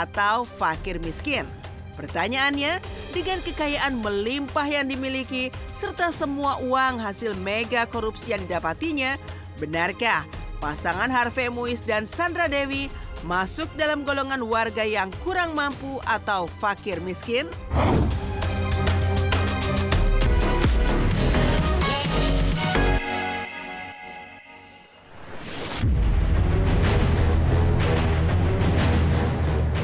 atau fakir miskin. Pertanyaannya, dengan kekayaan melimpah yang dimiliki serta semua uang hasil mega korupsi yang didapatinya, benarkah pasangan Harvey Muiz dan Sandra Dewi masuk dalam golongan warga yang kurang mampu atau fakir miskin?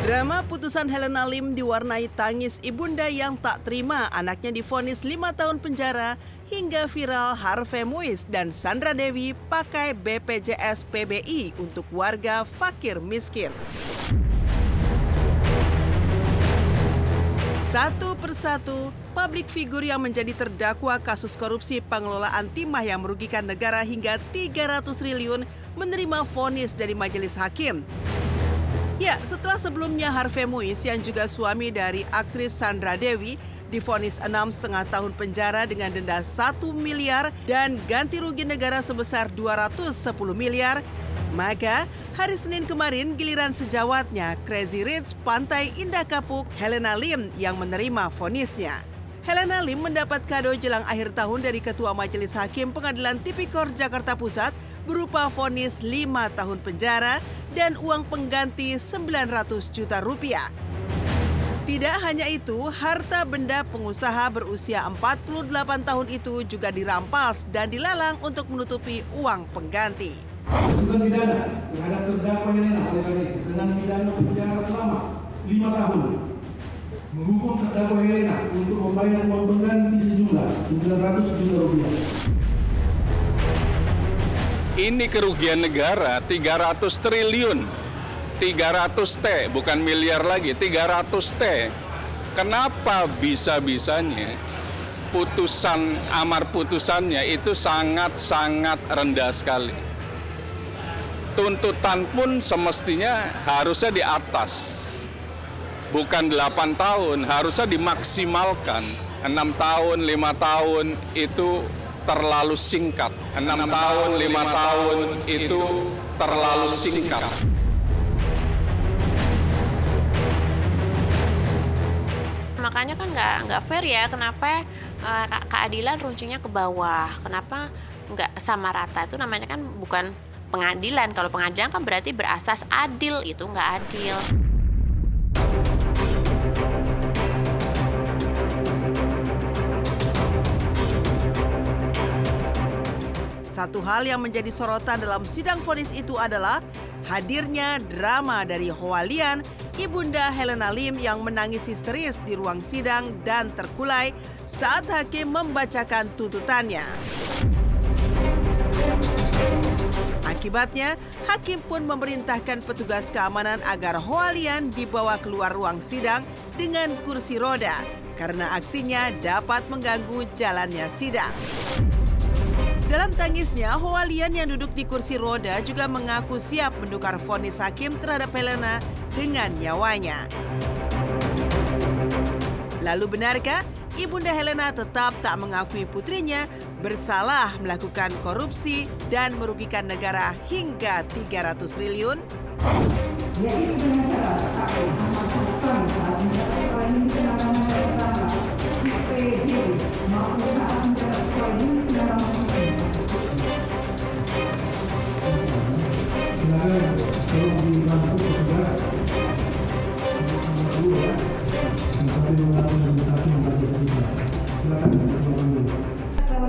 Drama putusan Helena Lim diwarnai tangis ibunda yang tak terima anaknya divonis 5 tahun penjara hingga viral Harvey Muiz dan Sandra Dewi pakai BPJS PBI untuk warga fakir miskin. Satu persatu, publik figur yang menjadi terdakwa kasus korupsi pengelolaan timah yang merugikan negara hingga 300 triliun menerima vonis dari majelis hakim. Ya, setelah sebelumnya Harvey Muiz yang juga suami dari aktris Sandra Dewi divonis 6,5 tahun penjara dengan denda 1 miliar dan ganti rugi negara sebesar 210 miliar, maka hari Senin kemarin giliran sejawatnya Crazy Rich Pantai Indah Kapuk Helena Lim yang menerima vonisnya. Helena Lim mendapat kado jelang akhir tahun dari Ketua Majelis Hakim Pengadilan Tipikor Jakarta Pusat berupa vonis 5 tahun penjara dan uang pengganti 900 juta rupiah. Tidak hanya itu, harta benda pengusaha berusia 48 tahun itu juga dirampas dan dilelang untuk menutupi uang pengganti. Tuntutan pidana terhadap terdakwa Helena dengan pidana penjara selama 5 tahun. Menghukum terdakwa Helena untuk membayar uang pengganti sejumlah 900 juta rupiah. Ini kerugian negara 300 triliun. 300 T, bukan miliar lagi, 300 T. Kenapa bisa-bisanya amar putusannya itu sangat-sangat rendah sekali. Tuntutan pun semestinya harusnya di atas. Bukan 8 tahun, harusnya dimaksimalkan. 6 tahun, 5 tahun itu terlalu singkat. 6 tahun, 5 tahun itu terlalu singkat. Makanya kan nggak fair ya, kenapa keadilan runcingnya ke bawah, kenapa nggak sama rata? Itu namanya kan bukan pengadilan. Kalau pengadilan kan berarti berasas adil, itu nggak adil. Satu hal yang menjadi sorotan dalam sidang vonis itu adalah hadirnya drama dari Hoa Lian, ibunda Helena Lim yang menangis histeris di ruang sidang dan terkulai saat hakim membacakan tuntutannya. Akibatnya, hakim pun memerintahkan petugas keamanan agar Hoa Lian dibawa keluar ruang sidang dengan kursi roda karena aksinya dapat mengganggu jalannya sidang. Dalam tangisnya, Hoa Lian yang duduk di kursi roda juga mengaku siap menukar vonis hakim terhadap Helena dengan nyawanya. Lalu benarkah ibunda Helena tetap tak mengakui putrinya bersalah melakukan korupsi dan merugikan negara hingga 300 triliun?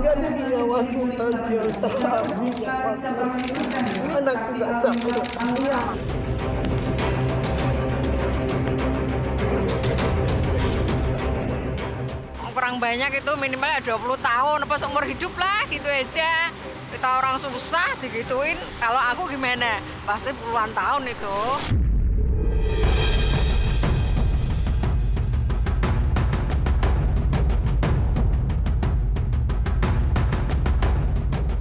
Ganti nyawaku tajir tapi anakku gak sakit. Kurang banyak itu minimal 20 tahun apa seumur hidup lah gitu aja. Kita orang susah digituin, kalau aku gimana? Pasti puluhan tahun itu.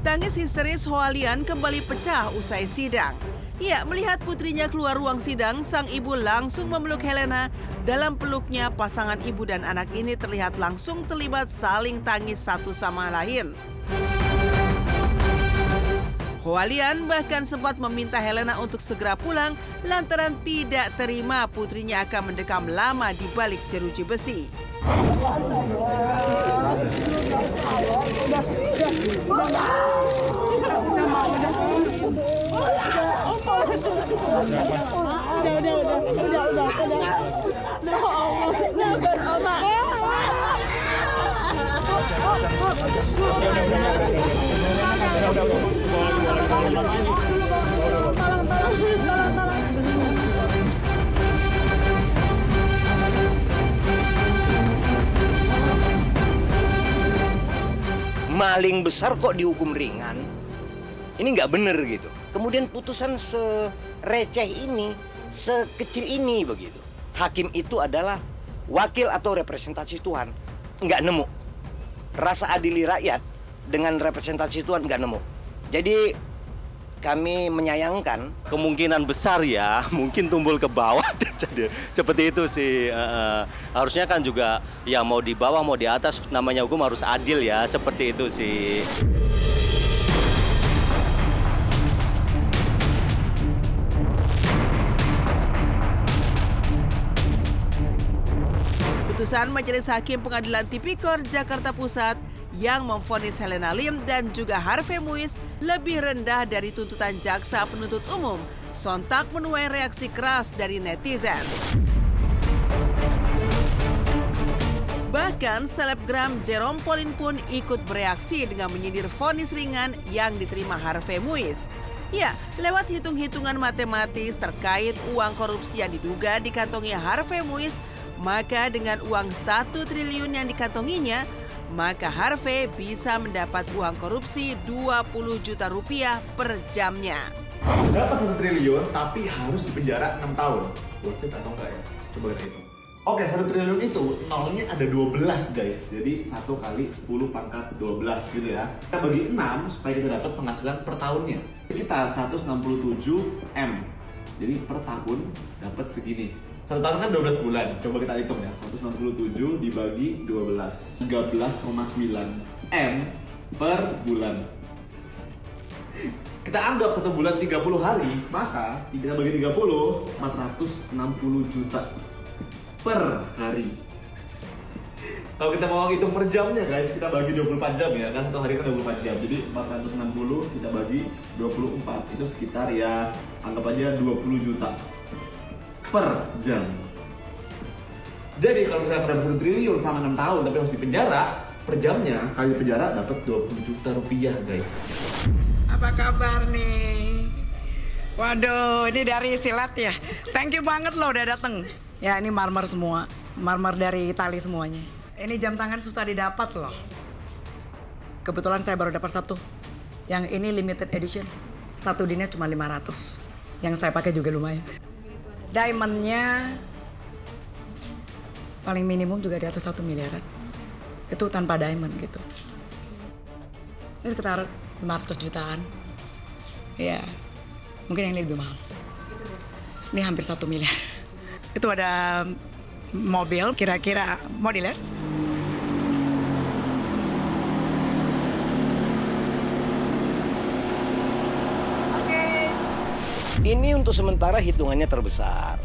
Tangis histeris Hoa Lian kembali pecah usai sidang. Ya, melihat putrinya keluar ruang sidang, sang ibu langsung memeluk Helena. Dalam peluknya, pasangan ibu dan anak ini terlihat langsung terlibat saling tangis satu sama lain. Hualian bahkan sempat meminta Helena untuk segera pulang lantaran tidak terima putrinya akan mendekam lama di balik jeruji besi. Maling besar kok dihukum ringan? Ini nggak bener gitu. Kemudian putusan sereceh ini, sekecil ini begitu. Hakim itu adalah wakil atau representasi Tuhan. Nggak nemu. Rasa adili rakyat dengan representasi Tuhan nggak nemu. Jadi kami menyayangkan. Kemungkinan besar ya, mungkin tumbul ke bawah. Jadi seperti itu sih. Harusnya kan juga ya mau di bawah mau di atas, namanya hukum harus adil ya, seperti itu sih. Putusan Majelis Hakim Pengadilan Tipikor Jakarta Pusat yang memvonis Helena Lim dan juga Harvey Muiz lebih rendah dari tuntutan jaksa penuntut umum, sontak menuai reaksi keras dari netizen. Bahkan selebgram Jerome Pauline pun ikut bereaksi dengan menyindir vonis ringan yang diterima Harvey Muiz. Ya, lewat hitung-hitungan matematis terkait uang korupsi yang diduga dikantongi Harvey Muiz, maka dengan uang 1 triliun yang dikantonginya, maka Harvey bisa mendapat uang korupsi 20 juta rupiah per jamnya. Dapat 1 triliun tapi harus dipenjara 6 tahun. Worth it atau enggak ya? Coba kita hitung. Oke, 1 triliun itu nolnya ada 12 guys. Jadi 1 kali 10 pangkat 12 gitu ya. Kita bagi 6 supaya kita dapat penghasilan per tahunnya. Kita 167 M. Jadi per tahun dapat segini. 1 tahun kan 12 bulan. Coba kita hitung ya. 167 dibagi 12. 13,9 M per bulan. Kita anggap 1 bulan 30 hari, maka kita bagi 30, 460 juta per hari. Kalau kita mau hitung per jamnya guys, kita bagi 24 jam ya, kan 1 hari kan 24 jam. Jadi 460 kita bagi 24, itu sekitar ya anggap aja 20 juta per jam. Jadi kalau misalnya dapat 1 triliun sama 6 tahun tapi harus dipenjara, per jamnya kali penjara dapat 20 juta rupiah guys. Apa kabar nih? Waduh, ini dari Silat ya. Thank you banget loh udah dateng. Ya ini marmer semua, marmer dari Itali semuanya. Ini jam tangan susah didapat loh. Kebetulan saya baru dapat 1. Yang ini limited edition. 1 dinnya cuma 500. Yang saya pakai juga lumayan. Diamondnya paling minimum juga di atas 1 miliaran. Itu tanpa diamond gitu. Ini sekitar 500 jutaan. Ya, mungkin yang ini lebih mahal. Ini hampir 1 miliar. Itu ada mobil, kira-kira mau dilihat? Ini untuk sementara hitungannya terbesar.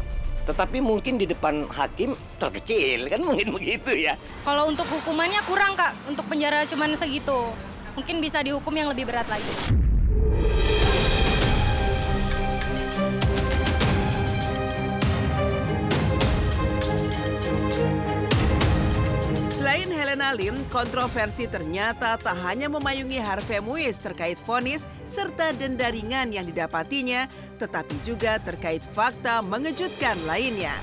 Tetapi mungkin di depan hakim terkecil, kan mungkin begitu ya. Kalau untuk hukumannya kurang Kak, untuk penjara cuman segitu. Mungkin bisa dihukum yang lebih berat lagi. Selain Helena Lim, kontroversi ternyata tak hanya memayungi Harvey Muiz terkait vonis serta denda ringan yang didapatinya, tetapi juga terkait fakta mengejutkan lainnya.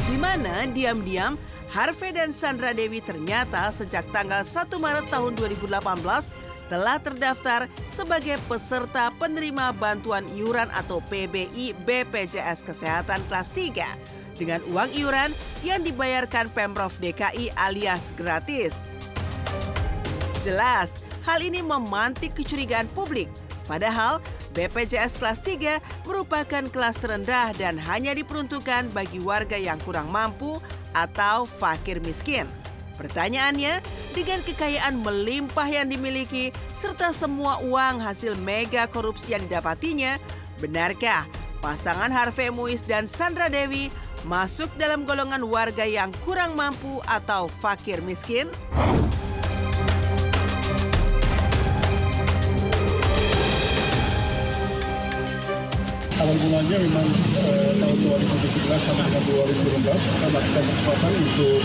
Di mana diam-diam Harvey dan Sandra Dewi ternyata sejak tanggal 1 Maret tahun 2018 telah terdaftar sebagai peserta penerima bantuan iuran atau PBI BPJS Kesehatan kelas 3 dengan uang iuran yang dibayarkan Pemprov DKI alias gratis. Jelas, hal ini memantik kecurigaan publik. Padahal BPJS kelas 3 merupakan kelas terendah dan hanya diperuntukkan bagi warga yang kurang mampu atau fakir miskin. Pertanyaannya, dengan kekayaan melimpah yang dimiliki serta semua uang hasil mega korupsi yang didapatinya, benarkah pasangan Harvey Muiz dan Sandra Dewi masuk dalam golongan warga yang kurang mampu atau fakir miskin? Awal mulanya memang tahun 2017 sampai dengan 2016 kita melakukan percepatan untuk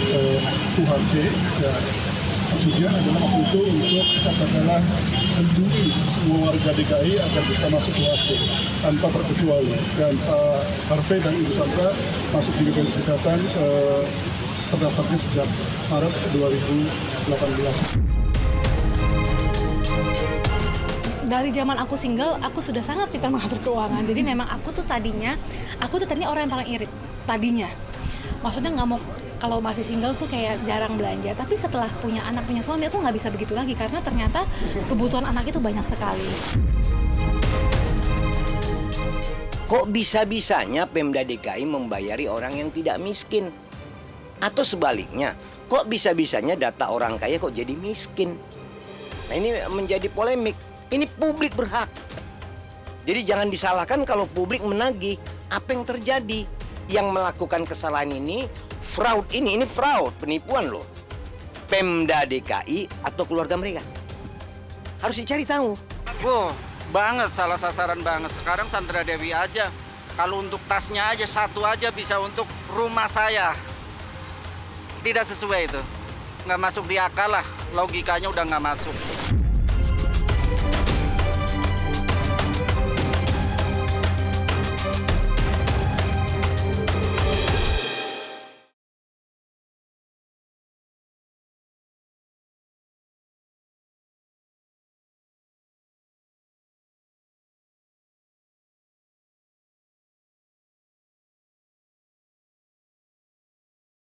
UHC. Ya, maksudnya adalah waktu itu untuk katakanlah menduri semua warga DKI agar bisa masuk UHC tanpa terkecuali. Dan Pak Harvey dan Ibu Sandra masuk di BPJS Kesehatan terdaftarnya sejak Maret 2018. Dari zaman aku single, aku sudah sangat pintar mengatur keuangan. Jadi memang aku tuh tadinya orang yang paling irit tadinya. Maksudnya nggak mau, kalau masih single tuh kayak jarang belanja. Tapi setelah punya anak, punya suami, aku nggak bisa begitu lagi karena ternyata kebutuhan anak itu banyak sekali. Kok bisa-bisanya Pemda DKI membayari orang yang tidak miskin? Atau sebaliknya, kok bisa-bisanya data orang kaya kok jadi miskin? Nah, ini menjadi polemik. Ini publik berhak. Jadi jangan disalahkan kalau publik menagih. Apa yang terjadi? Yang melakukan kesalahan ini, fraud ini fraud, penipuan loh. Pemda DKI atau keluarga mereka? Harus dicari tahu. Banget, salah sasaran banget. Sekarang Sandra Dewi aja. Kalau untuk tasnya aja, satu aja bisa untuk rumah saya. Tidak sesuai itu. Nggak masuk di akal lah, logikanya udah nggak masuk.